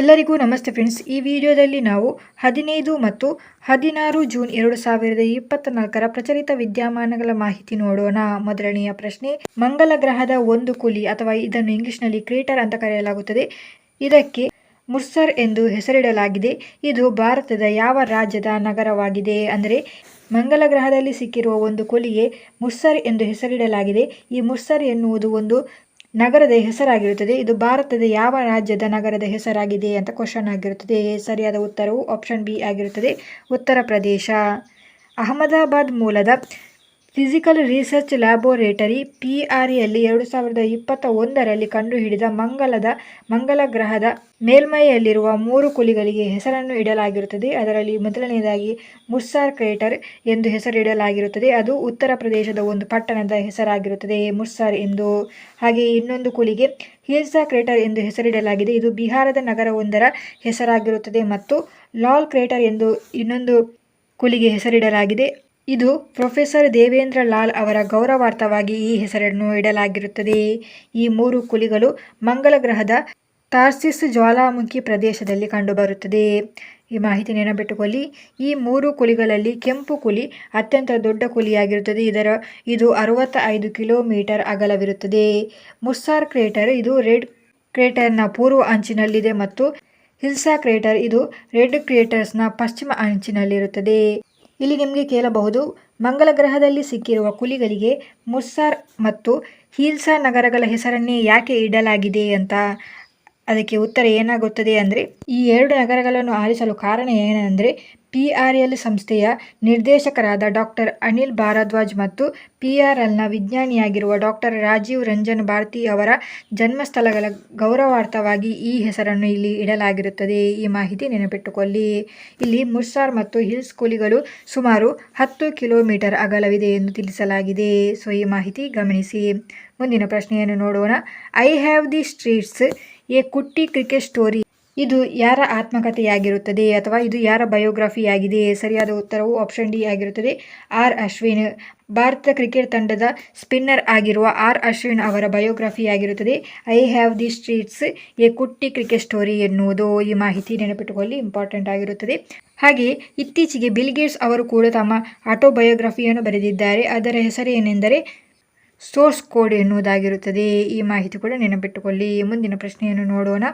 ಎಲ್ಲರಿಗೂ ನಮಸ್ತೆ ಫ್ರೆಂಡ್ಸ್. ಈ ವಿಡಿಯೋದಲ್ಲಿ ನಾವು 15 ಮತ್ತು 16 ಜೂನ್ 2024ರ ಪ್ರಚಲಿತ ವಿದ್ಯಮಾನಗಳ ಮಾಹಿತಿ ನೋಡೋಣ. ಮೊದಲನೆಯ ಪ್ರಶ್ನೆ, ಮಂಗಲ ಗ್ರಹದ ಒಂದು ಕುಲಿ ಅಥವಾ ಇದನ್ನು ಇಂಗ್ಲಿಷ್ನಲ್ಲಿ ಕ್ರೇಟರ್ ಅಂತ ಕರೆಯಲಾಗುತ್ತದೆ. ಇದಕ್ಕೆ ಮುರ್ಸರ್ ಎಂದು ಹೆಸರಿಡಲಾಗಿದೆ. ಇದು ಭಾರತದ ಯಾವ ರಾಜ್ಯದ ನಗರವಾಗಿದೆ? ಅಂದರೆ ಮಂಗಲ ಗ್ರಹದಲ್ಲಿ ಸಿಕ್ಕಿರುವ ಒಂದು ಕುಲಿಗೆ ಮುರ್ಸರ್ ಎಂದು ಹೆಸರಿಡಲಾಗಿದೆ. ಈ ಮುರ್ಸರ್ ಎನ್ನುವುದು ಒಂದು ನಗರದ ಹೆಸರಾಗಿರುತ್ತದೆ. ಇದು ಭಾರತದ ಯಾವ ರಾಜ್ಯದ ನಗರದ ಹೆಸರಾಗಿದೆ ಅಂತ ಕ್ವಶನ್ ಆಗಿರುತ್ತದೆ. ಸರಿಯಾದ ಉತ್ತರವು ಆಪ್ಷನ್ ಬಿ ಆಗಿರುತ್ತದೆ, ಉತ್ತರ ಪ್ರದೇಶ. ಅಹಮದಾಬಾದ್ ಮೂಲದ ಫಿಸಿಕಲ್ ರಿಸರ್ಚ್ ಲ್ಯಾಬೋರೇಟರಿ PRAಯಲ್ಲಿ 2021ರಲ್ಲಿ ಕಂಡುಹಿಡಿದ ಮಂಗಲ ಗ್ರಹದ ಮೇಲ್ಮೈಯಲ್ಲಿರುವ 3 ಕುಲಿಗಳಿಗೆ ಹೆಸರನ್ನು ಇಡಲಾಗಿರುತ್ತದೆ. ಅದರಲ್ಲಿ ಮೊದಲನೆಯದಾಗಿ ಮುರ್ಸಾರ್ ಕ್ರೇಟರ್ ಎಂದು ಹೆಸರಿಡಲಾಗಿರುತ್ತದೆ. ಅದು ಉತ್ತರ ಪ್ರದೇಶದ ಒಂದು ಪಟ್ಟಣದ ಹೆಸರಾಗಿರುತ್ತದೆ, ಮುರ್ಸಾರ್ ಎಂದು. ಹಾಗೆ ಇನ್ನೊಂದು ಕುಲಿಗೆ ಹಿಲ್ಸಾ ಕ್ರೇಟರ್ ಎಂದು ಹೆಸರಿಡಲಾಗಿದೆ. ಇದು ಬಿಹಾರದ ನಗರವೊಂದರ ಹೆಸರಾಗಿರುತ್ತದೆ. ಮತ್ತು ಲಾಲ್ ಕ್ರೇಟರ್ ಎಂದು ಇನ್ನೊಂದು ಕುಲಿಗೆ ಹೆಸರಿಡಲಾಗಿದೆ. ಇದು ಪ್ರೊಫೆಸರ್ ದೇವೇಂದ್ರ ಲಾಲ್ ಅವರ ಗೌರವಾರ್ಥವಾಗಿ ಈ ಹೆಸರನ್ನು ಇಡಲಾಗಿರುತ್ತದೆ. ಈ 3 ಕುಲಿಗಳು ಮಂಗಲ ಗ್ರಹದ ತಾರ್ಸಿಸ್ ಜ್ವಾಲಾಮುಖಿ ಪ್ರದೇಶದಲ್ಲಿ ಕಂಡುಬರುತ್ತದೆ. ಈ ಮಾಹಿತಿ ನೆನಪಿಟ್ಟುಕೊಳ್ಳಿ. ಈ 3 ಕುಲಿಗಳಲ್ಲಿ ಕೆಂಪು ಕುಲಿ ಅತ್ಯಂತ ದೊಡ್ಡ ಕುಲಿಯಾಗಿರುತ್ತದೆ. ಇದು 65 ಕಿಲೋಮೀಟರ್ ಅಗಲವಿರುತ್ತದೆ. ಮುರ್ಸಾರ್ ಕ್ರೇಟರ್ ಇದು ರೆಡ್ ಕ್ರೇಟರ್ನ ಪೂರ್ವ ಅಂಚಿನಲ್ಲಿದೆ ಮತ್ತು ಹಿಲ್ಸಾ ಕ್ರೇಟರ್ ಇದು ರೆಡ್ ಕ್ರೇಟರ್ಸ್ನ ಪಶ್ಚಿಮ ಅಂಚಿನಲ್ಲಿರುತ್ತದೆ. ಇಲ್ಲಿ ನಿಮಗೆ ಕೇಳಬಹುದು, ಮಂಗಲ ಗ್ರಹದಲ್ಲಿ ಸಿಕ್ಕಿರುವ ಕುಲಿಗಳಿಗೆ ಮುರ್ಸಾರ್ ಮತ್ತು ಹಿಲ್ಸಾ ನಗರಗಳ ಹೆಸರನ್ನೇ ಯಾಕೆ ಇಡಲಾಗಿದೆ ಅಂತ. ಅದಕ್ಕೆ ಉತ್ತರ ಏನಾಗುತ್ತದೆ ಅಂದರೆ, ಈ 2 ನಗರಗಳನ್ನು ಆರಿಸಲು ಕಾರಣ ಏನೆಂದರೆ, PRL ಸಂಸ್ಥೆಯ ನಿರ್ದೇಶಕರಾದ ಡಾಕ್ಟರ್ ಅನಿಲ್ ಭಾರದ್ವಾಜ್ ಮತ್ತು PRLನ ವಿಜ್ಞಾನಿಯಾಗಿರುವ ಡಾಕ್ಟರ್ ರಾಜೀವ್ ರಂಜನ್ ಭಾರತಿ ಅವರ ಜನ್ಮಸ್ಥಳಗಳ ಗೌರವಾರ್ಥವಾಗಿ ಈ ಹೆಸರನ್ನು ಇಲ್ಲಿ ಇಡಲಾಗಿರುತ್ತದೆ. ಈ ಮಾಹಿತಿ ನೆನಪಿಟ್ಟುಕೊಳ್ಳಿ. ಇಲ್ಲಿ ಮುರ್ಸಾರ್ ಮತ್ತು ಹಿಲ್ಸ್ ಕುಲಿಗಳು ಸುಮಾರು 10 ಕಿಲೋಮೀಟರ್ ಅಗಲವಿದೆ ಎಂದು ತಿಳಿಸಲಾಗಿದೆ. ಸೊ ಈ ಮಾಹಿತಿ ಗಮನಿಸಿ. ಮುಂದಿನ ಪ್ರಶ್ನೆಯನ್ನು ನೋಡೋಣ. I have the streets a Kutti cricket story. ಇದು ಯಾರ ಆತ್ಮಕಥೆಯಾಗಿರುತ್ತದೆ ಅಥವಾ ಇದು ಯಾರ ಬಯೋಗ್ರಫಿಯಾಗಿದೆ? ಸರಿಯಾದ ಉತ್ತರವು ಆಪ್ಷನ್ ಡಿ ಆಗಿರುತ್ತದೆ, ಆರ್ ಅಶ್ವಿನ್. ಭಾರತ ಕ್ರಿಕೆಟ್ ತಂಡದ ಸ್ಪಿನ್ನರ್ ಆಗಿರುವ ಆರ್ ಅಶ್ವಿನ್ ಅವರ ಬಯೋಗ್ರಫಿಯಾಗಿರುತ್ತದೆ I have the streets a Kutti cricket story ಎನ್ನುವುದು. ಈ ಮಾಹಿತಿ ನೆನಪಿಟ್ಟುಕೊಳ್ಳಿ, ಇಂಪಾರ್ಟೆಂಟ್ ಆಗಿರುತ್ತದೆ. ಹಾಗೆಯೇ ಇತ್ತೀಚೆಗೆ ಬಿಲ್ ಗೇಟ್ಸ್ ಅವರು ಕೂಡ ತಮ್ಮ ಆಟೋಬಯೋಗ್ರಫಿಯನ್ನು ಬರೆದಿದ್ದಾರೆ. ಅದರ ಹೆಸರೇನೆಂದರೆ ಸೋರ್ಸ್ ಕೋಡ್ ಎನ್ನುವುದಾಗಿರುತ್ತದೆ. ಈ ಮಾಹಿತಿ ಕೂಡ ನೆನಪಿಟ್ಟುಕೊಳ್ಳಿ. ಮುಂದಿನ ಪ್ರಶ್ನೆಯನ್ನು ನೋಡೋಣ.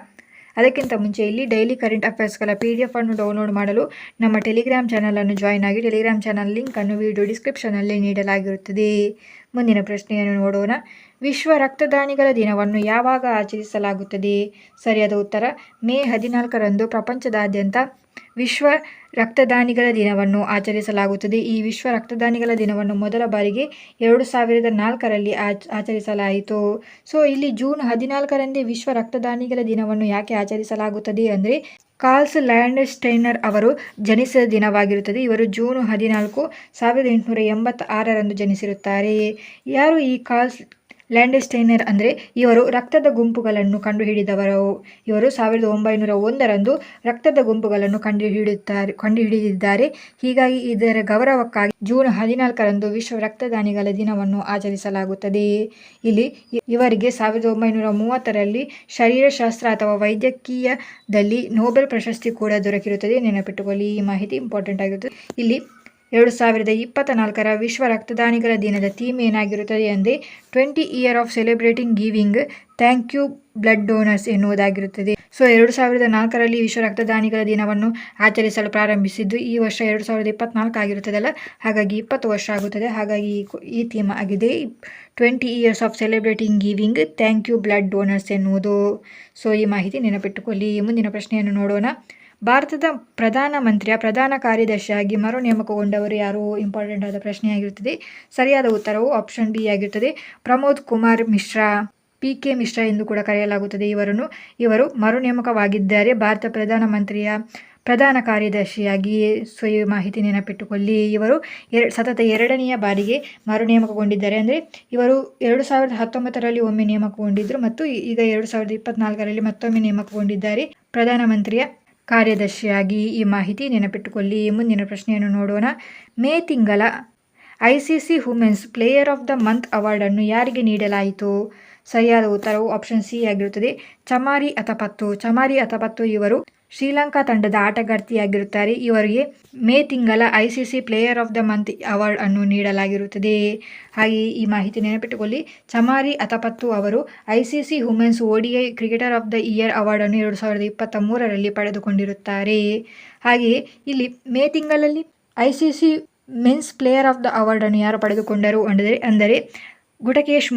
ಅದಕ್ಕಿಂತ ಮುಂಚೆ ಇಲ್ಲಿ ಡೈಲಿ ಕರೆಂಟ್ ಅಫೇರ್ಸ್ಗಳ PDF ಅನ್ನು ಡೌನ್ಲೋಡ್ ಮಾಡಲು ನಮ್ಮ ಟೆಲಿಗ್ರಾಮ್ ಚಾನಲನ್ನು ಜಾಯ್ನ್ ಆಗಿ. ಟೆಲಿಗ್ರಾಮ್ ಚಾನಲ್ ಲಿಂಕನ್ನು ವಿಡಿಯೋ ಡಿಸ್ಕ್ರಿಪ್ಷನಲ್ಲಿ ನೀಡಲಾಗಿರುತ್ತದೆ. ಮುಂದಿನ ಪ್ರಶ್ನೆಯನ್ನು ನೋಡೋಣ. ವಿಶ್ವ ರಕ್ತದಾನಿಗಳ ದಿನವನ್ನು ಯಾವಾಗ ಆಚರಿಸಲಾಗುತ್ತದೆ? ಸರಿಯಾದ ಉತ್ತರ, ಮೇ 14ರಂದು ಪ್ರಪಂಚದಾದ್ಯಂತ ವಿಶ್ವ ರಕ್ತದಾನಿಗಳ ದಿನವನ್ನು ಆಚರಿಸಲಾಗುತ್ತದೆ. ಈ ವಿಶ್ವ ರಕ್ತದಾನಿಗಳ ದಿನವನ್ನು ಮೊದಲ ಬಾರಿಗೆ 2004ರಲ್ಲಿ ಆಚರಿಸಲಾಯಿತು. ಸೊ ಇಲ್ಲಿ ಜೂನ್ 14ರಂದೇ ವಿಶ್ವ ರಕ್ತದಾನಿಗಳ ದಿನವನ್ನು ಯಾಕೆ ಆಚರಿಸಲಾಗುತ್ತದೆ ಅಂದರೆ, ಕಾರ್ಲ್ ಲ್ಯಾಂಡ್ಸ್ಟೈನರ್ ಅವರು ಜನಿಸಿದ ದಿನವಾಗಿರುತ್ತದೆ. ಇವರು ಜೂನ್ 14, 1886ರಂದು ಜನಿಸಿರುತ್ತಾರೆ. ಯಾರು ಈ ಕಾರ್ಲ್ ಲ್ಯಾಂಡ್ಸ್ಟೈನರ್ ಅಂದರೆ, ಇವರು ರಕ್ತದ ಗುಂಪುಗಳನ್ನು ಕಂಡುಹಿಡಿದವರು. ಇವರು 1901ರಂದು ರಕ್ತದ ಗುಂಪುಗಳನ್ನು ಕಂಡುಹಿಡಿದಿದ್ದಾರೆ. ಹೀಗಾಗಿ ಇದರ ಗೌರವಕ್ಕಾಗಿ ಜೂನ್ 14ರಂದು ವಿಶ್ವ ರಕ್ತದಾನಿಗಳ ದಿನವನ್ನು ಆಚರಿಸಲಾಗುತ್ತದೆ. ಇಲ್ಲಿ ಇವರಿಗೆ 1930ರಲ್ಲಿ ಶರೀರಶಾಸ್ತ್ರ ಅಥವಾ ವೈದ್ಯಕೀಯದಲ್ಲಿ ನೊಬೆಲ್ ಪ್ರಶಸ್ತಿ ಕೂಡ ದೊರಕಿರುತ್ತದೆ. ನೆನಪಿಟ್ಟುಕೊಳ್ಳಿ, ಈ ಮಾಹಿತಿ ಇಂಪಾರ್ಟೆಂಟ್ ಆಗಿರುತ್ತದೆ. ಇಲ್ಲಿ 2024ರ ವಿಶ್ವ ರಕ್ತದಾನಿಗಳ ದಿನದ ಥೀಮ್ ಏನಾಗಿರುತ್ತದೆ ಅಂದರೆ, 20 years of celebrating giving thank you blood donors ಎನ್ನುವುದಾಗಿರುತ್ತದೆ. ಸೊ 2004ರಲ್ಲಿ ವಿಶ್ವ ರಕ್ತದಾನಿಗಳ ದಿನವನ್ನು ಆಚರಿಸಲು ಪ್ರಾರಂಭಿಸಿದ್ದು ಈ ವರ್ಷ 2024 ಆಗಿರುತ್ತದಲ್ಲ, ಹಾಗಾಗಿ 20 ವರ್ಷ ಆಗುತ್ತದೆ. ಹಾಗಾಗಿ ಈ ಥೀಮ್ ಆಗಿದೆ 20 years of celebrating giving thank you blood donors ಎನ್ನುವುದು. ಸೊ ಈ ಮಾಹಿತಿ ನೆನಪಿಟ್ಟುಕೊಳ್ಳಿ. ಮುಂದಿನ ಪ್ರಶ್ನೆಯನ್ನು ನೋಡೋಣ. ಭಾರತದ ಪ್ರಧಾನಮಂತ್ರಿಯ ಪ್ರಧಾನ ಕಾರ್ಯದರ್ಶಿಯಾಗಿ ಮರು ನೇಮಕಗೊಂಡವರು ಯಾರು? ಇಂಪಾರ್ಟೆಂಟ್ ಆದ ಪ್ರಶ್ನೆಯಾಗಿರುತ್ತದೆ. ಸರಿಯಾದ ಉತ್ತರವು ಆಪ್ಷನ್ ಬಿ ಆಗಿರುತ್ತದೆ, ಪ್ರಮೋದ್ ಕುಮಾರ್ ಮಿಶ್ರಾ. PK ಮಿಶ್ರಾ ಎಂದು ಕೂಡ ಕರೆಯಲಾಗುತ್ತದೆ ಇವರು ಮರು ನೇಮಕವಾಗಿದ್ದಾರೆ ಭಾರತ ಪ್ರಧಾನಮಂತ್ರಿಯ ಪ್ರಧಾನ ಕಾರ್ಯದರ್ಶಿಯಾಗಿ. ಸೊ ಈ ಮಾಹಿತಿ ನೆನಪಿಟ್ಟುಕೊಳ್ಳಿ. ಇವರು ಸತತ 2ನೆಯ ಬಾರಿಗೆ ಮರು ನೇಮಕಗೊಂಡಿದ್ದಾರೆ. ಅಂದರೆ ಇವರು 2019ರಲ್ಲಿ ಒಮ್ಮೆ ನೇಮಕಗೊಂಡಿದ್ದರು ಮತ್ತು ಈಗ 2024ರಲ್ಲಿ ಮತ್ತೊಮ್ಮೆ ನೇಮಕಗೊಂಡಿದ್ದಾರೆ ಪ್ರಧಾನಮಂತ್ರಿಯ ಕಾರ್ಯದರ್ಶಿಯಾಗಿ. ಈ ಮಾಹಿತಿ ನೆನಪಿಟ್ಟುಕೊಳ್ಳಿ. ಮುಂದಿನ ಪ್ರಶ್ನೆಯನ್ನು ನೋಡೋಣ. ಮೇ ತಿಂಗಳ ICC women's player of the month ಅವಾರ್ಡನ್ನು ಯಾರಿಗೆ ನೀಡಲಾಯಿತು? ಸರಿಯಾದ ಉತ್ತರವು ಆಪ್ಷನ್ ಸಿ ಆಗಿರುತ್ತದೆ. ಚಮಾರಿ ಅತಪತ್ತು ಇವರು ಶ್ರೀಲಂಕಾ ತಂಡದ ಆಟಗಾರ್ತಿಯಾಗಿರುತ್ತಾರೆ. ಇವರಿಗೆ ಮೇ ತಿಂಗಳ ICC player of the month award ಅನ್ನು ನೀಡಲಾಗಿರುತ್ತದೆ. ಹಾಗೆ ಈ ಮಾಹಿತಿ ನೆನಪಿಟ್ಟುಕೊಳ್ಳಿ. ಚಮಾರಿ ಅತಪತ್ತು ಅವರು ICC women's ODI cricketer of the year award ಅನ್ನು 2023ರಲ್ಲಿ ಪಡೆದುಕೊಂಡಿರುತ್ತಾರೆ. ಹಾಗೆಯೇ ಇಲ್ಲಿ ಮೇ ತಿಂಗಳಲ್ಲಿ ICC men's player of the award ಅನ್ನು ಯಾರು ಪಡೆದುಕೊಂಡರು ಅಂದರೆ ಗುಟಕೇಶ್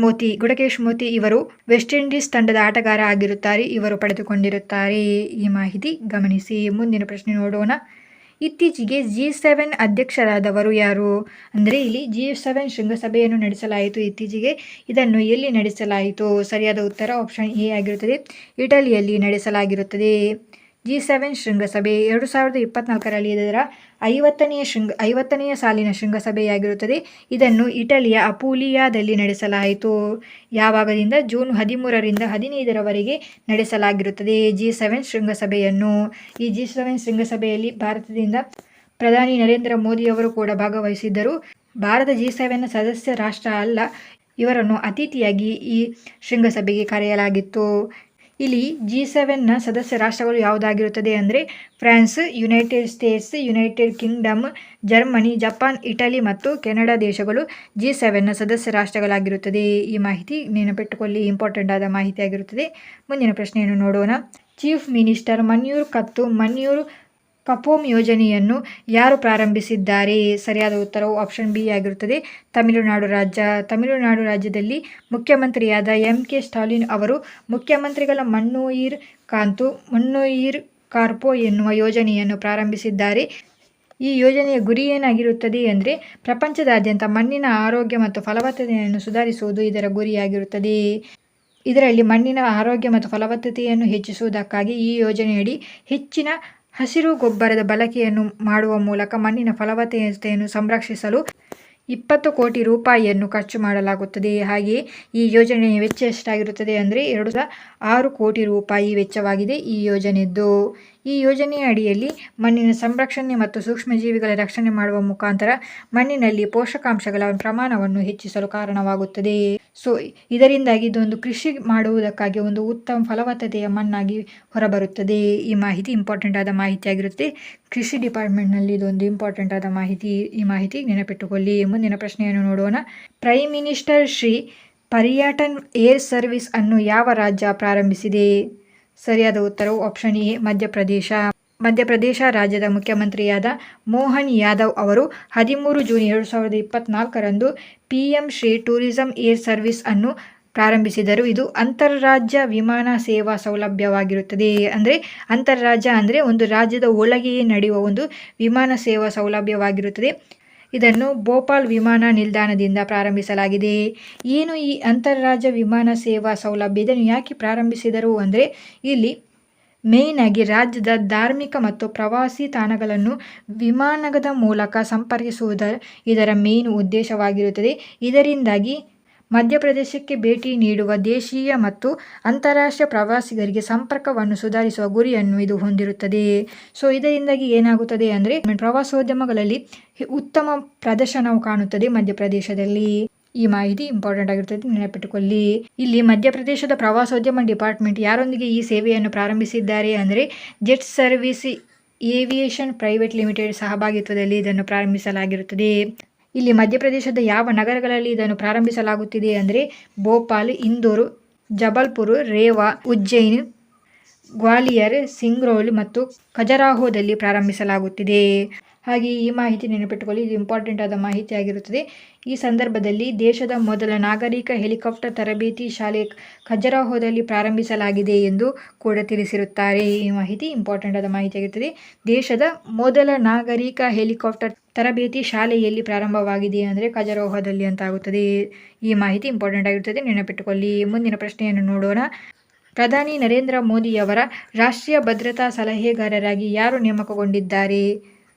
ಮೋತಿ ಇವರು ವೆಸ್ಟ್ ಇಂಡೀಸ್ ತಂಡದ ಆಟಗಾರ ಆಗಿರುತ್ತಾರೆ. ಇವರು ಪಡೆದುಕೊಂಡಿರುತ್ತಾರೆ. ಈ ಮಾಹಿತಿ ಗಮನಿಸಿ. ಮುಂದಿನ ಪ್ರಶ್ನೆ ನೋಡೋಣ. ಇತ್ತೀಚೆಗೆ G7 ಅಧ್ಯಕ್ಷರಾದವರು ಯಾರು? ಅಂದರೆ ಇಲ್ಲಿ G7 ಶೃಂಗಸಭೆಯನ್ನು ನಡೆಸಲಾಯಿತು ಇತ್ತೀಚೆಗೆ. ಇದನ್ನು ಎಲ್ಲಿ ನಡೆಸಲಾಯಿತು? ಸರಿಯಾದ ಉತ್ತರ ಆಪ್ಷನ್ ಎ ಆಗಿರುತ್ತದೆ. ಇಟಲಿಯಲ್ಲಿ ನಡೆಸಲಾಗಿರುತ್ತದೆ. G7 ಶೃಂಗಸಭೆ 2024ರಲ್ಲಿ ಇದರ 50ನೆಯ ಸಾಲಿನ ಶೃಂಗಸಭೆಯಾಗಿರುತ್ತದೆ. ಇದನ್ನು ಇಟಲಿಯ ಅಪುಲಿಯಾದಲ್ಲಿ ನಡೆಸಲಾಯಿತು. ಯಾವಾಗದಿಂದ? ಜೂನ್ 13ರಿಂದ 15ರವರೆಗೆ ನಡೆಸಲಾಗಿರುತ್ತದೆ G7 ಶೃಂಗಸಭೆಯನ್ನು. ಈ G7 ಶೃಂಗಸಭೆಯಲ್ಲಿ ಭಾರತದಿಂದ ಪ್ರಧಾನಿ ನರೇಂದ್ರ ಮೋದಿಯವರು ಕೂಡ ಭಾಗವಹಿಸಿದ್ದರು. ಭಾರತ G7ನ ಸದಸ್ಯ ರಾಷ್ಟ್ರ ಅಲ್ಲ. ಇವರನ್ನು ಅತಿಥಿಯಾಗಿ ಈ ಶೃಂಗಸಭೆಗೆ ಕರೆಯಲಾಗಿತ್ತು. ಇಲ್ಲಿ G7ನ ಸದಸ್ಯ ರಾಷ್ಟ್ರಗಳು ಯಾವುದಾಗಿರುತ್ತದೆ ಅಂದರೆ France, United States, United Kingdom, Germany, Japan, Italy ಮತ್ತು ಕೆನಡಾ ದೇಶಗಳು G7ನ ಸದಸ್ಯ ರಾಷ್ಟ್ರಗಳಾಗಿರುತ್ತದೆ. ಈ ಮಾಹಿತಿ ನೆನಪಿಟ್ಟುಕೊಳ್ಳಿ, ಇಂಪಾರ್ಟೆಂಟ್ ಆದ ಮಾಹಿತಿ ಆಗಿರುತ್ತದೆ. ಮುಂದಿನ ಪ್ರಶ್ನೆಯನ್ನು ನೋಡೋಣ. ಚೀಫ್ ಮಿನಿಸ್ಟರ್ ಮನ್ಯೂರ್ ಕಪೋಮ್ ಯೋಜನೆಯನ್ನು ಯಾರು ಪ್ರಾರಂಭಿಸಿದ್ದಾರೆ? ಸರಿಯಾದ ಉತ್ತರವು ಆಪ್ಷನ್ ಬಿ ಆಗಿರುತ್ತದೆ. ತಮಿಳುನಾಡು ರಾಜ್ಯದಲ್ಲಿ ಮುಖ್ಯಮಂತ್ರಿಯಾದ MK ಸ್ಟಾಲಿನ್ ಅವರು ಮುಖ್ಯಮಂತ್ರಿಗಳ ಮಣ್ಣುಯಿರ್ ಕಾರ್ಪೊ ಎನ್ನುವ ಯೋಜನೆಯನ್ನು ಪ್ರಾರಂಭಿಸಿದ್ದಾರೆ. ಈ ಯೋಜನೆಯ ಗುರಿ ಏನಾಗಿರುತ್ತದೆ ಅಂದರೆ ಪ್ರಪಂಚದಾದ್ಯಂತ ಮಣ್ಣಿನ ಆರೋಗ್ಯ ಮತ್ತು ಫಲವತ್ತತೆಯನ್ನು ಸುಧಾರಿಸುವುದು ಇದರ ಗುರಿಯಾಗಿರುತ್ತದೆ. ಇದರಲ್ಲಿ ಮಣ್ಣಿನ ಆರೋಗ್ಯ ಮತ್ತು ಫಲವತ್ತತೆಯನ್ನು ಹೆಚ್ಚಿಸುವುದಕ್ಕಾಗಿ ಈ ಯೋಜನೆಯಡಿ ಹೆಚ್ಚಿನ ಹಸಿರು ಗೊಬ್ಬರದ ಬಳಕೆಯನ್ನು ಮಾಡುವ ಮೂಲಕ ಮಣ್ಣಿನ ಫಲವತ್ತತೆಯನ್ನು ಸಂರಕ್ಷಿಸಲು 20 ಕೋಟಿ ರೂಪಾಯಿಯನ್ನು ಖರ್ಚು ಮಾಡಲಾಗುತ್ತದೆ. ಹಾಗೆಯೇ ಈ ಯೋಜನೆಯ ವೆಚ್ಚ ಎಷ್ಟಾಗಿರುತ್ತದೆ ಅಂದರೆ 206 ಕೋಟಿ ರೂಪಾಯಿ ವೆಚ್ಚವಾಗಿದೆ ಈ ಯೋಜನೆಯದ್ದು. ಈ ಯೋಜನೆಯ ಅಡಿಯಲ್ಲಿ ಮಣ್ಣಿನ ಸಂರಕ್ಷಣೆ ಮತ್ತು ಸೂಕ್ಷ್ಮಜೀವಿಗಳ ರಕ್ಷಣೆ ಮಾಡುವ ಮುಖಾಂತರ ಮಣ್ಣಿನಲ್ಲಿ ಪೋಷಕಾಂಶಗಳ ಪ್ರಮಾಣವನ್ನು ಹೆಚ್ಚಿಸಲು ಕಾರಣವಾಗುತ್ತದೆ. ಇದರಿಂದಾಗಿ ಇದೊಂದು ಕೃಷಿ ಮಾಡುವುದಕ್ಕಾಗಿ ಒಂದು ಉತ್ತಮ ಫಲವತ್ತತೆಯ ಮಣ್ಣಾಗಿ ಹೊರಬರುತ್ತದೆ. ಈ ಮಾಹಿತಿ ಇಂಪಾರ್ಟೆಂಟ್ ಆದ ಮಾಹಿತಿ ಆಗಿರುತ್ತೆ. ಕೃಷಿ ಡಿಪಾರ್ಟ್ಮೆಂಟ್ನಲ್ಲಿ ಇದೊಂದು ಇಂಪಾರ್ಟೆಂಟ್ ಆದ ಮಾಹಿತಿ. ಈ ಮಾಹಿತಿ ನೆನಪಿಟ್ಟುಕೊಳ್ಳಿ. ಮುಂದಿನ ಪ್ರಶ್ನೆಯನ್ನು ನೋಡೋಣ. Prime minister Shri Paryatan air service ಅನ್ನು ಯಾವ ರಾಜ್ಯ ಪ್ರಾರಂಭಿಸಿದೆ? ಸರಿಯಾದ ಉತ್ತರವು ಆಪ್ಷನ್ ಎ ಮಧ್ಯಪ್ರದೇಶ ರಾಜ್ಯದ ಮುಖ್ಯಮಂತ್ರಿಯಾದ ಮೋಹನ್ ಯಾದವ್ ಅವರು 13 ಜೂನ್ 2024ರಂದು PM Shri tourism air service ಅನ್ನು ಪ್ರಾರಂಭಿಸಿದರು. ಇದು ಅಂತರ್ರಾಜ್ಯ ವಿಮಾನ ಸೇವಾ ಸೌಲಭ್ಯವಾಗಿರುತ್ತದೆ. ಅಂತರ್ರಾಜ್ಯ ಅಂದರೆ ಒಂದು ರಾಜ್ಯದ ಒಳಗೆಯೇ ನಡೆಯುವ ಒಂದು ವಿಮಾನ ಸೇವಾ ಸೌಲಭ್ಯವಾಗಿರುತ್ತದೆ. ಇದನ್ನು ಭೋಪಾಲ್ ವಿಮಾನ ನಿಲ್ದಾಣದಿಂದ ಪ್ರಾರಂಭಿಸಲಾಗಿದೆ. ಏನು ಈ ಅಂತರ್ರಾಜ್ಯ ವಿಮಾನ ಸೇವಾ ಸೌಲಭ್ಯ? ಇದನ್ನು ಯಾಕೆ ಪ್ರಾರಂಭಿಸಿದರು ಅಂದರೆ ಇಲ್ಲಿ ಮೇಯ್ನ್ ಆಗಿ ರಾಜ್ಯದ ಧಾರ್ಮಿಕ ಮತ್ತು ಪ್ರವಾಸಿ ತಾಣಗಳನ್ನು ವಿಮಾನದ ಮೂಲಕ ಸಂಪರ್ಕಿಸುವುದು ಇದರ ಮೇನ್ ಉದ್ದೇಶವಾಗಿರುತ್ತದೆ. ಇದರಿಂದಾಗಿ ಮಧ್ಯಪ್ರದೇಶಕ್ಕೆ ಭೇಟಿ ನೀಡುವ ದೇಶೀಯ ಮತ್ತು ಅಂತಾರಾಷ್ಟ್ರೀಯ ಪ್ರವಾಸಿಗರಿಗೆ ಸಂಪರ್ಕವನ್ನು ಸುಧಾರಿಸುವ ಗುರಿಯನ್ನು ಇದು ಹೊಂದಿರುತ್ತದೆ. ಇದರಿಂದಾಗಿ ಏನಾಗುತ್ತದೆ ಅಂದರೆ ಪ್ರವಾಸೋದ್ಯಮಗಳಲ್ಲಿ ಉತ್ತಮ ಪ್ರದರ್ಶನವು ಕಾಣುತ್ತದೆ ಮಧ್ಯಪ್ರದೇಶದಲ್ಲಿ. ಈ ಮಾಹಿತಿ ಇಂಪಾರ್ಟೆಂಟ್ ಆಗಿರುತ್ತದೆ, ನೆನಪಿಟ್ಟುಕೊಳ್ಳಿ. ಇಲ್ಲಿ ಮಧ್ಯಪ್ರದೇಶದ ಪ್ರವಾಸೋದ್ಯಮ ಡಿಪಾರ್ಟ್ಮೆಂಟ್ ಯಾರೊಂದಿಗೆ ಈ ಸೇವೆಯನ್ನು ಪ್ರಾರಂಭಿಸಿದ್ದಾರೆ ಅಂದರೆ jet service aviation private limited ಸಹಭಾಗಿತ್ವದಲ್ಲಿ ಇದನ್ನು ಪ್ರಾರಂಭಿಸಲಾಗಿರುತ್ತದೆ. ಇಲ್ಲಿ ಮಧ್ಯಪ್ರದೇಶದ ಯಾವ ನಗರಗಳಲ್ಲಿ ಇದನ್ನು ಪ್ರಾರಂಭಿಸಲಾಗುತ್ತಿದೆ ಅಂದರೆ ಭೋಪಾಲ್, ಇಂದೋರ್, ಜಬಲ್ಪುರ್, ರೇವಾ, ಉಜ್ಜಯಿನ್, ಗ್ವಾಲಿಯರ್, ಸಿಂಗ್ರೌಲಿ ಮತ್ತು ಖಜುರಾಹೋದಲ್ಲಿ ಪ್ರಾರಂಭಿಸಲಾಗುತ್ತಿದೆ. ಹಾಗೆ ಈ ಮಾಹಿತಿ ನೆನಪಿಟ್ಟುಕೊಳ್ಳಿ, ಇದು ಇಂಪಾರ್ಟೆಂಟ್ ಆದ ಮಾಹಿತಿ ಆಗಿರುತ್ತದೆ. ಈ ಸಂದರ್ಭದಲ್ಲಿ ದೇಶದ ಮೊದಲ ನಾಗರಿಕ ಹೆಲಿಕಾಪ್ಟರ್ ತರಬೇತಿ ಶಾಲೆ ಖಜುರಾಹೋದಲ್ಲಿ ಪ್ರಾರಂಭಿಸಲಾಗಿದೆ ಎಂದು ಕೂಡ ತಿಳಿಸಿರುತ್ತಾರೆ. ಈ ಮಾಹಿತಿ ಇಂಪಾರ್ಟೆಂಟ್ ಆದ ಮಾಹಿತಿ ಆಗಿರುತ್ತದೆ. ದೇಶದ ಮೊದಲ ನಾಗರಿಕ ಹೆಲಿಕಾಪ್ಟರ್ ತರಬೇತಿ ಶಾಲೆಯಲ್ಲಿ ಪ್ರಾರಂಭವಾಗಿದೆ ಅಂದರೆ ಖಜುರಾಹೋದಲ್ಲಿ ಅಂತ ಆಗುತ್ತದೆ. ಈ ಮಾಹಿತಿ ಇಂಪಾರ್ಟೆಂಟ್ ಆಗಿರುತ್ತದೆ, ನೆನಪಿಟ್ಟುಕೊಳ್ಳಿ. ಮುಂದಿನ ಪ್ರಶ್ನೆಯನ್ನು ನೋಡೋಣ. ಪ್ರಧಾನಿ ನರೇಂದ್ರ ಮೋದಿಯವರ ರಾಷ್ಟ್ರೀಯ ಭದ್ರತಾ ಸಲಹೆಗಾರರಾಗಿ ಯಾರು ನೇಮಕಗೊಂಡಿದ್ದಾರೆ?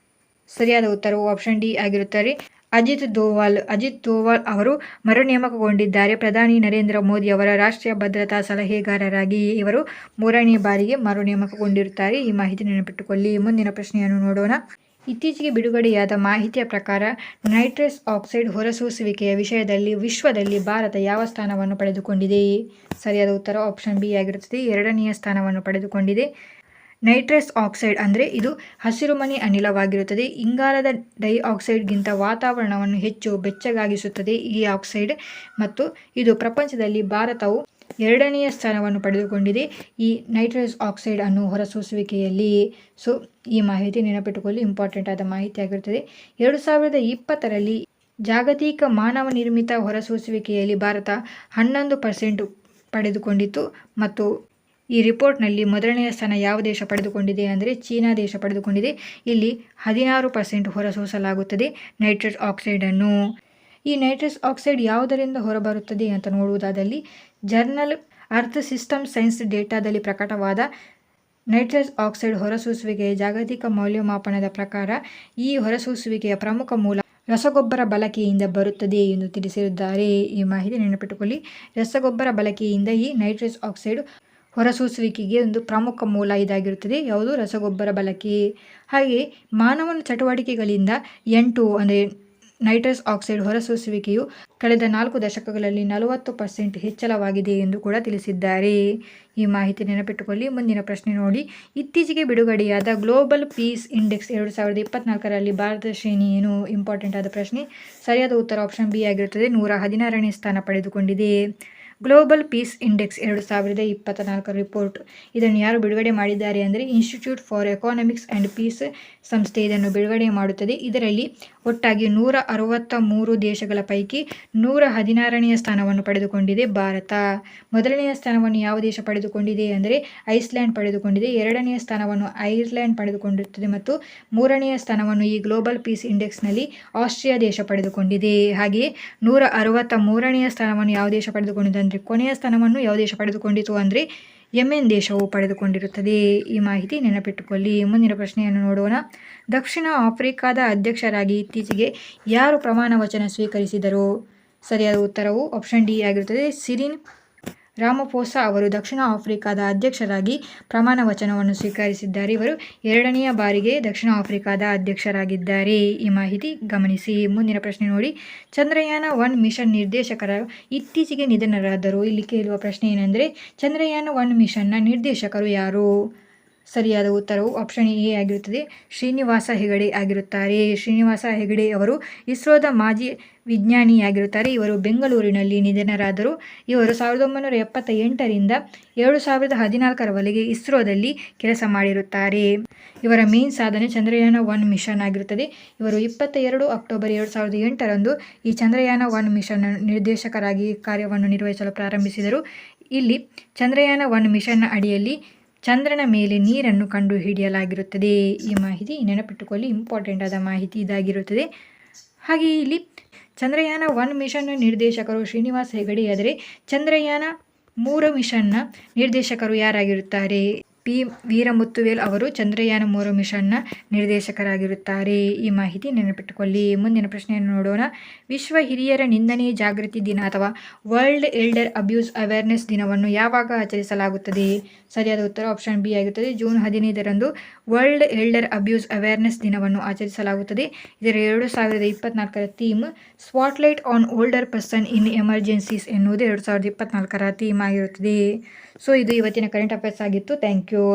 ಸರಿಯಾದ ಉತ್ತರವು ಆಪ್ಷನ್ ಡಿ ಆಗಿರುತ್ತಾರೆ. ಅಜಿತ್ ದೋವಾಲ್ ಅವರು ಮರು ನೇಮಕಗೊಂಡಿದ್ದಾರೆ. ಪ್ರಧಾನಿ ನರೇಂದ್ರ ಮೋದಿ ಅವರ ರಾಷ್ಟ್ರೀಯ ಭದ್ರತಾ ಸಲಹೆಗಾರರಾಗಿ ಇವರು 3ನೇ ಬಾರಿಗೆ ಮರು ನೇಮಕಗೊಂಡಿರುತ್ತಾರೆ. ಈ ಮಾಹಿತಿ ನೆನಪಿಟ್ಟುಕೊಳ್ಳಿ. ಮುಂದಿನ ಪ್ರಶ್ನೆಯನ್ನು ನೋಡೋಣ. ಇತ್ತೀಚೆಗೆ ಬಿಡುಗಡೆಯಾದ ಮಾಹಿತಿಯ ಪ್ರಕಾರ ನೈಟ್ರಸ್ ಆಕ್ಸೈಡ್ ಹೊರಸೂಸುವಿಕೆಯ ವಿಷಯದಲ್ಲಿ ವಿಶ್ವದಲ್ಲಿ ಭಾರತ ಯಾವ ಸ್ಥಾನವನ್ನು ಪಡೆದುಕೊಂಡಿದೆ? ಸರಿಯಾದ ಉತ್ತರ ಆಪ್ಷನ್ ಬಿ ಆಗಿರುತ್ತದೆ, 2ನೇ ಸ್ಥಾನವನ್ನು ಪಡೆದುಕೊಂಡಿದೆ. ನೈಟ್ರಸ್ ಆಕ್ಸೈಡ್ ಅಂದರೆ ಇದು ಹಸಿರುಮನೆ ಅನಿಲವಾಗಿರುತ್ತದೆ. ಇಂಗಾಲದ ಡೈಆಕ್ಸೈಡ್ಗಿಂತ ವಾತಾವರಣವನ್ನು ಹೆಚ್ಚು ಬೆಚ್ಚಗಾಗಿಸುತ್ತದೆ ಈ ಆಕ್ಸೈಡ್, ಮತ್ತು ಇದು ಪ್ರಪಂಚದಲ್ಲಿ ಭಾರತವು 2ನೇ ಸ್ಥಾನವನ್ನು ಪಡೆದುಕೊಂಡಿದೆ ಈ ನೈಟ್ರಸ್ ಆಕ್ಸೈಡ್ ಅನ್ನು ಹೊರಸೂಸುವಿಕೆಯಲ್ಲಿ. ಸೊ ಈ ಮಾಹಿತಿ ನೆನಪಿಟ್ಟುಕೊಳ್ಳಿ, ಇಂಪಾರ್ಟೆಂಟ್ ಆದ ಮಾಹಿತಿ ಆಗಿರುತ್ತದೆ. 2020ರಲ್ಲಿ ಜಾಗತಿಕ ಮಾನವ ನಿರ್ಮಿತ ಹೊರಸೂಸುವಿಕೆಯಲ್ಲಿ ಭಾರತ 11% ಪಡೆದುಕೊಂಡಿತು, ಮತ್ತು ಈ ರಿಪೋರ್ಟ್ನಲ್ಲಿ ಮೊದಲನೆಯ ಸ್ಥಾನ ಯಾವ ದೇಶ ಪಡೆದುಕೊಂಡಿದೆ ಅಂದರೆ ಚೀನಾ ದೇಶ ಪಡೆದುಕೊಂಡಿದೆ. ಇಲ್ಲಿ 16% ಹೊರಸೂಸಲಾಗುತ್ತದೆ ನೈಟ್ರಸ್ ಆಕ್ಸೈಡನ್ನು. ಈ ನೈಟ್ರಸ್ ಆಕ್ಸೈಡ್ ಯಾವುದರಿಂದ ಹೊರಬರುತ್ತದೆ ಅಂತ ನೋಡುವುದಾದಲ್ಲಿ ಜರ್ನಲ್ ಅರ್ತ್ ಸಿಸ್ಟಮ್ ಸೈನ್ಸ್ ಡೇಟಾದಲ್ಲಿ ಪ್ರಕಟವಾದ ನೈಟ್ರಸ್ ಆಕ್ಸೈಡ್ ಹೊರಸೂಸುವಿಕೆಯ ಜಾಗತಿಕ ಮೌಲ್ಯಮಾಪನದ ಪ್ರಕಾರ ಈ ಹೊರಸೂಸುವಿಕೆಯ ಪ್ರಮುಖ ಮೂಲ ರಸಗೊಬ್ಬರ ಬಳಕೆಯಿಂದ ಬರುತ್ತದೆ ಎಂದು ತಿಳಿಸಿದ್ದಾರೆ. ಈ ಮಾಹಿತಿ ನೆನಪಿಟ್ಟುಕೊಳ್ಳಿ, ರಸಗೊಬ್ಬರ ಬಳಕೆಯಿಂದ ಈ ನೈಟ್ರಸ್ ಆಕ್ಸೈಡ್ ಹೊರಸೂಸುವಿಕೆಗೆ ಒಂದು ಪ್ರಮುಖ ಮೂಲ ಇದಾಗಿರುತ್ತದೆ. ಯಾವುದು? ರಸಗೊಬ್ಬರ ಬಳಕೆ. ಹಾಗೆ ಮಾನವನ ಚಟುವಟಿಕೆಗಳಿಂದ N2 ಅಂದರೆ ನೈಟ್ರಸ್ ಆಕ್ಸೈಡ್ ಹೊರಸೂಸುವಿಕೆಯು ಕಳೆದ 4 ದಶಕಗಳಲ್ಲಿ 40% ಹೆಚ್ಚಳವಾಗಿದೆ ಎಂದು ಕೂಡ ತಿಳಿಸಿದ್ದಾರೆ. ಈ ಮಾಹಿತಿ ನೆನಪಿಟ್ಟುಕೊಳ್ಳಿ. ಮುಂದಿನ ಪ್ರಶ್ನೆ ನೋಡಿ, ಇತ್ತೀಚೆಗೆ ಬಿಡುಗಡೆಯಾದ ಗ್ಲೋಬಲ್ ಪೀಸ್ ಇಂಡೆಕ್ಸ್ 2024ರಲ್ಲಿ ಭಾರತದ ಶ್ರೇಣಿ ಏನು? ಇಂಪಾರ್ಟೆಂಟ್ ಆದ ಪ್ರಶ್ನೆ. ಸರಿಯಾದ ಉತ್ತರ ಆಪ್ಷನ್ ಬಿ ಆಗಿರುತ್ತದೆ, 116ನೇ ಸ್ಥಾನ ಪಡೆದುಕೊಂಡಿದೆ. ಗ್ಲೋಬಲ್ ಪೀಸ್ ಇಂಡೆಕ್ಸ್ 2024 ರಿಪೋರ್ಟ್, ಇದನ್ನು ಯಾರು ಬಿಡುಗಡೆ ಮಾಡಿದ್ದಾರೆ ಅಂದರೆ institute for economics and peace ಸಂಸ್ಥೆ ಇದನ್ನು ಬಿಡುಗಡೆ ಮಾಡುತ್ತದೆ. ಇದರಲ್ಲಿ ಒಟ್ಟಾಗಿ 163 ದೇಶಗಳ ಪೈಕಿ 116ನೇ ಸ್ಥಾನವನ್ನು ಪಡೆದುಕೊಂಡಿದೆ ಭಾರತ. ಮೊದಲನೆಯ ಸ್ಥಾನವನ್ನು ಯಾವ ದೇಶ ಪಡೆದುಕೊಂಡಿದೆ ಅಂದರೆ ಐಸ್ಲ್ಯಾಂಡ್ ಪಡೆದುಕೊಂಡಿದೆ. 2ನೇ ಸ್ಥಾನವನ್ನು ಐರ್ಲ್ಯಾಂಡ್ ಪಡೆದುಕೊಂಡಿರುತ್ತದೆ, ಮತ್ತು 3ನೇ ಸ್ಥಾನವನ್ನು ಈ ಗ್ಲೋಬಲ್ ಪೀಸ್ ಇಂಡೆಕ್ಸ್ನಲ್ಲಿ ಆಸ್ಟ್ರಿಯಾ ದೇಶ ಪಡೆದುಕೊಂಡಿದೆ. ಹಾಗೆಯೇ 163ನೇ ಸ್ಥಾನವನ್ನು ಯಾವ ದೇಶ ಪಡೆದುಕೊಂಡಿದೆ ಅಂದರೆ ಕೊನೆಯ ಸ್ಥಾನವನ್ನು ಯಾವ ದೇಶ ಪಡೆದುಕೊಂಡಿತು ಅಂದರೆ ಯೆಮೆನ್ ದೇಶವು ಪಡೆದುಕೊಂಡಿರುತ್ತದೆ. ಈ ಮಾಹಿತಿ ನೆನಪಿಟ್ಟುಕೊಳ್ಳಿ. ಮುಂದಿನ ಪ್ರಶ್ನೆಯನ್ನು ನೋಡೋಣ. ದಕ್ಷಿಣ ಆಫ್ರಿಕಾದ ಅಧ್ಯಕ್ಷರಾಗಿ ಇತ್ತೀಚೆಗೆ ಯಾರು ಪ್ರಮಾಣ ವಚನ ಸ್ವೀಕರಿಸಿದರು? ಸರಿಯಾದ ಉತ್ತರವು ಆಪ್ಷನ್ ಡಿ ಆಗಿರುತ್ತದೆ, ಸಿರಿಲ್ ರಾಮಫೋಸಾ ಅವರು ದಕ್ಷಿಣ ಆಫ್ರಿಕಾದ ಅಧ್ಯಕ್ಷರಾಗಿ ಪ್ರಮಾಣ ವಚನವನ್ನು ಸ್ವೀಕರಿಸಿದ್ದಾರೆ. ಇವರು 2ನೇ ಬಾರಿಗೆ ದಕ್ಷಿಣ ಆಫ್ರಿಕಾದ ಅಧ್ಯಕ್ಷರಾಗಿದ್ದಾರೆ. ಈ ಮಾಹಿತಿ ಗಮನಿಸಿ. ಮುಂದಿನ ಪ್ರಶ್ನೆ ನೋಡಿ, ಚಂದ್ರಯಾನ-1 ಮಿಷನ್ ನಿರ್ದೇಶಕರ ಇತ್ತೀಚೆಗೆ ನಿಧನರಾದರು. ಇಲ್ಲಿ ಕೇಳುವ ಪ್ರಶ್ನೆ ಏನೆಂದರೆ ಚಂದ್ರಯಾನ-1 ಮಿಷನ್ನ ನಿರ್ದೇಶಕರು ಯಾರು? ಸರಿಯಾದ ಉತ್ತರವು ಆಪ್ಷನ್ ಎ ಆಗಿರುತ್ತದೆ, ಶ್ರೀನಿವಾಸ ಹೆಗಡೆ ಆಗಿರುತ್ತಾರೆ. ಶ್ರೀನಿವಾಸ ಹೆಗಡೆ ಅವರು ಇಸ್ರೋದ ಮಾಜಿ ವಿಜ್ಞಾನಿಯಾಗಿರುತ್ತಾರೆ. ಇವರು ಬೆಂಗಳೂರಿನಲ್ಲಿ ನಿಧನರಾದರು. ಇವರು 1978ರಿಂದ 2014ರವರೆಗೆ ಇಸ್ರೋದಲ್ಲಿ ಕೆಲಸ ಮಾಡಿರುತ್ತಾರೆ. ಇವರ ಮೇನ್ ಸಾಧನೆ ಚಂದ್ರಯಾನ-1 ಮಿಷನ್ ಆಗಿರುತ್ತದೆ. ಇವರು 22 ಅಕ್ಟೋಬರ್ 2008ರಂದು ಈ ಚಂದ್ರಯಾನ-1 ಮಿಷನ್ ನಿರ್ದೇಶಕರಾಗಿ ಕಾರ್ಯವನ್ನು ನಿರ್ವಹಿಸಲು ಪ್ರಾರಂಭಿಸಿದರು. ಇಲ್ಲಿ ಚಂದ್ರಯಾನ-1 ಮಿಷನ್ನ ಅಡಿಯಲ್ಲಿ ಚಂದ್ರನ ಮೇಲೆ ನೀರನ್ನು ಕಂಡುಹಿಡಿಯಲಾಗಿರುತ್ತದೆ. ಈ ಮಾಹಿತಿ ನೆನಪಿಟ್ಟುಕೊಳ್ಳಿ, ಇಂಪಾರ್ಟೆಂಟ್ ಆದ ಮಾಹಿತಿ ಇದಾಗಿರುತ್ತದೆ. ಹಾಗೆ ಇಲ್ಲಿ ಚಂದ್ರಯಾನ-1 ಮಿಷನ್ನ ನಿರ್ದೇಶಕರು ಶ್ರೀನಿವಾಸ ಹೆಗಡೆಯಾದರೆ ಚಂದ್ರಯಾನ-3 ಮಿಷನ್ನ ನಿರ್ದೇಶಕರು ಯಾರಾಗಿರುತ್ತಾರೆ? ಪಿ ವೀರಮುತ್ತುವೇಲ್ ಅವರು ಚಂದ್ರಯಾನ-3 ಮಿಷನ್ನ ನಿರ್ದೇಶಕರಾಗಿರುತ್ತಾರೆ. ಈ ಮಾಹಿತಿ ನೆನಪಿಟ್ಟುಕೊಳ್ಳಿ. ಮುಂದಿನ ಪ್ರಶ್ನೆಯನ್ನು ನೋಡೋಣ. ವಿಶ್ವ ಹಿರಿಯರ ನಿಂದನೆ ಜಾಗೃತಿ ದಿನ ಅಥವಾ ವರ್ಲ್ಡ್ ಎಲ್ಡರ್ ಅಬ್ಯೂಸ್ ಅವೇರ್ನೆಸ್ ದಿನವನ್ನು ಯಾವಾಗ ಆಚರಿಸಲಾಗುತ್ತದೆ? ಸರಿಯಾದ ಉತ್ತರ ಆಪ್ಷನ್ ಬಿ ಆಗಿರುತ್ತದೆ, ಜೂನ್ 15ರಂದು ವರ್ಲ್ಡ್ ಎಲ್ಡರ್ ಅಬ್ಯೂಸ್ ಅವೇರ್ನೆಸ್ ದಿನವನ್ನು ಆಚರಿಸಲಾಗುತ್ತದೆ. ಇದರ 2024ರ theme spotlight on older person in emergencies ಎನ್ನುವುದು 2024ರ ಥೀಮ್ ಆಗಿರುತ್ತದೆ. ಸೊ ಇದು ಇವತ್ತಿನ ಕರೆಂಟ್ ಅಫೇರ್ಸ್ ಆಗಿತ್ತು. Thank you.